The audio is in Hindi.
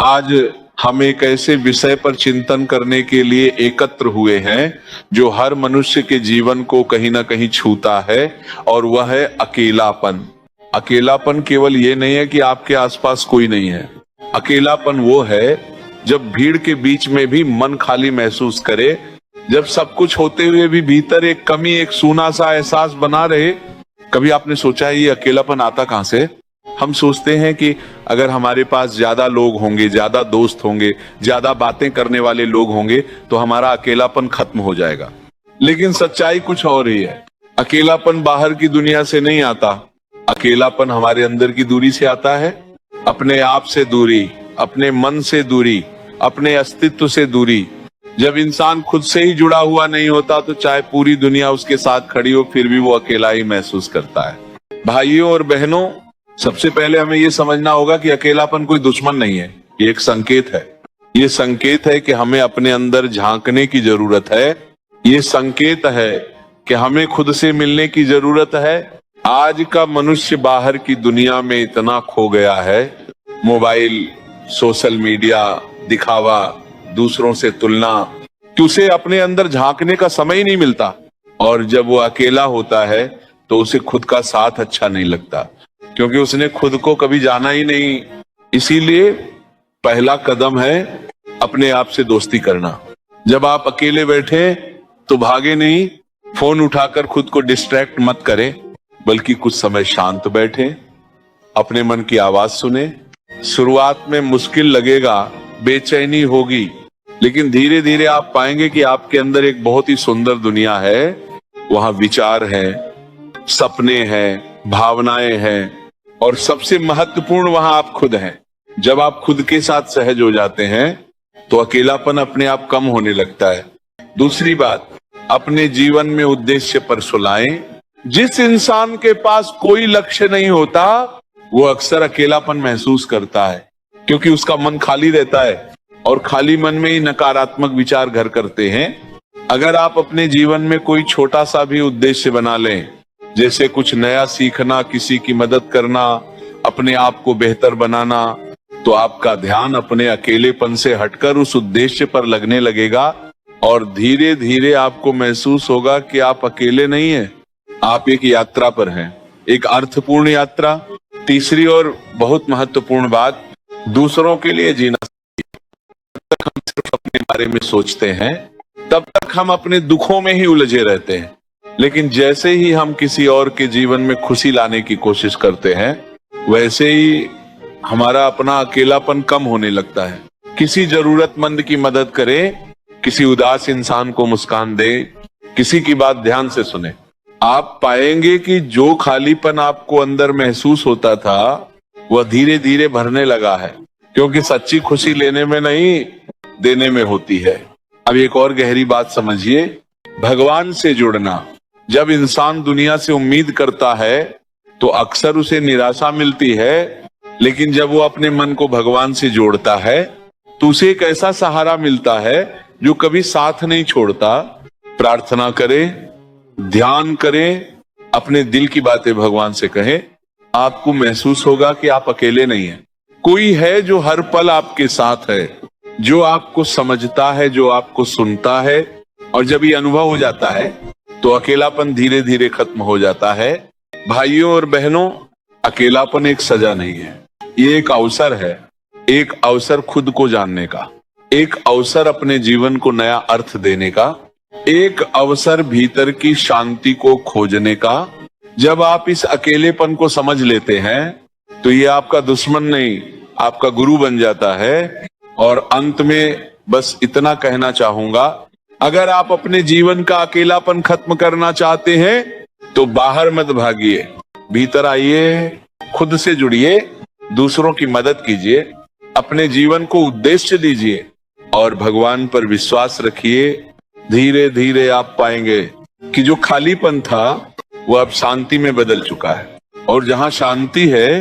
आज हम एक ऐसे विषय पर चिंतन करने के लिए एकत्र हुए हैं जो हर मनुष्य के जीवन को कहीं ना कहीं छूता है, और वह है अकेलापन। अकेलापन केवल ये नहीं है कि आपके आसपास कोई नहीं है। अकेलापन वो है जब भीड़ के बीच में भी मन खाली महसूस करे, जब सब कुछ होते हुए भी भीतर एक कमी, एक सूना सा एहसास बना रहे। कभी आपने सोचा है ये अकेलापन आता कहां से? हम सोचते हैं कि अगर हमारे पास ज्यादा लोग होंगे, ज्यादा दोस्त होंगे, ज्यादा बातें करने वाले लोग होंगे तो हमारा अकेलापन खत्म हो जाएगा। लेकिन सच्चाई कुछ और ही है। अकेलापन बाहर की दुनिया से नहीं आता, अकेलापन हमारे अंदर की दूरी से आता है। अपने आप से दूरी, अपने मन से दूरी, अपने अस्तित्व से दूरी। जब इंसान खुद से ही जुड़ा हुआ नहीं होता तो चाहे पूरी दुनिया उसके साथ खड़ी हो फिर भी वो अकेला ही महसूस करता है। भाइयों और बहनों, सबसे पहले हमें ये समझना होगा कि अकेलापन कोई दुश्मन नहीं है, ये एक संकेत है। ये संकेत है कि हमें अपने अंदर झांकने की जरूरत है। ये संकेत है कि हमें खुद से मिलने की जरूरत है। आज का मनुष्य बाहर की दुनिया में इतना खो गया है, मोबाइल, सोशल मीडिया, दिखावा, दूसरों से तुलना, कि उसे अपने अंदर झांकने का समय ही नहीं मिलता। और जब वो अकेला होता है तो उसे खुद का साथ अच्छा नहीं लगता, क्योंकि उसने खुद को कभी जाना ही नहीं। इसीलिए पहला कदम है अपने आप से दोस्ती करना। जब आप अकेले बैठे तो भागे नहीं, फोन उठाकर खुद को डिस्ट्रैक्ट मत करें, बल्कि कुछ समय शांत बैठे, अपने मन की आवाज सुने। शुरुआत में मुश्किल लगेगा, बेचैनी होगी, लेकिन धीरे धीरे आप पाएंगे कि आपके अंदर एक बहुत ही सुंदर दुनिया है। वहां विचार है, सपने हैं, भावनाएं हैं, और सबसे महत्वपूर्ण वहां आप खुद हैं। जब आप खुद के साथ सहज हो जाते हैं तो अकेलापन अपने आप कम होने लगता है। दूसरी बात, अपने जीवन में उद्देश्य पर सुलाएं। जिस इंसान के पास कोई लक्ष्य नहीं होता वो अक्सर अकेलापन महसूस करता है, क्योंकि उसका मन खाली रहता है और खाली मन में ही नकारात्मक विचार घर करते हैं। अगर आप अपने जीवन में कोई छोटा सा भी उद्देश्य बना लें, जैसे कुछ नया सीखना, किसी की मदद करना, अपने आप को बेहतर बनाना, तो आपका ध्यान अपने अकेलेपन से हटकर उस उद्देश्य पर लगने लगेगा, और धीरे धीरे आपको महसूस होगा कि आप अकेले नहीं हैं, आप एक यात्रा पर हैं, एक अर्थपूर्ण यात्रा। तीसरी और बहुत महत्वपूर्ण बात, दूसरों के लिए जीना। जब तक हम सिर्फ अपने बारे में सोचते हैं तब तक हम अपने दुखों में ही उलझे रहते हैं, लेकिन जैसे ही हम किसी और के जीवन में खुशी लाने की कोशिश करते हैं वैसे ही हमारा अपना अकेलापन कम होने लगता है। किसी जरूरतमंद की मदद करें, किसी उदास इंसान को मुस्कान दे, किसी की बात ध्यान से सुने। आप पाएंगे कि जो खालीपन आपको अंदर महसूस होता था वह धीरे धीरे भरने लगा है, क्योंकि सच्ची खुशी लेने में नहीं, देने में होती है। अब एक और गहरी बात समझिए, भगवान से जुड़ना। जब इंसान दुनिया से उम्मीद करता है तो अक्सर उसे निराशा मिलती है, लेकिन जब वो अपने मन को भगवान से जोड़ता है तो उसे एक ऐसा सहारा मिलता है जो कभी साथ नहीं छोड़ता। प्रार्थना करें, ध्यान करें, अपने दिल की बातें भगवान से कहें, आपको महसूस होगा कि आप अकेले नहीं हैं। कोई है जो हर पल आपके साथ है, जो आपको समझता है, जो आपको सुनता है। और जब ये अनुभव हो जाता है तो अकेलापन धीरे धीरे खत्म हो जाता है। भाइयों और बहनों, अकेलापन एक सजा नहीं है, ये एक अवसर है। एक अवसर खुद को जानने का, एक अवसर अपने जीवन को नया अर्थ देने का, एक अवसर भीतर की शांति को खोजने का। जब आप इस अकेलेपन को समझ लेते हैं तो ये आपका दुश्मन नहीं, आपका गुरु बन जाता है। और अंत में बस इतना कहना चाहूंगा, अगर आप अपने जीवन का अकेलापन खत्म करना चाहते हैं तो बाहर मत भागिए, भीतर आइए, खुद से जुड़िए, दूसरों की मदद कीजिए, अपने जीवन को उद्देश्य दीजिए और भगवान पर विश्वास रखिए। धीरे धीरे आप पाएंगे कि जो खालीपन था वो अब शांति में बदल चुका है, और जहां शांति है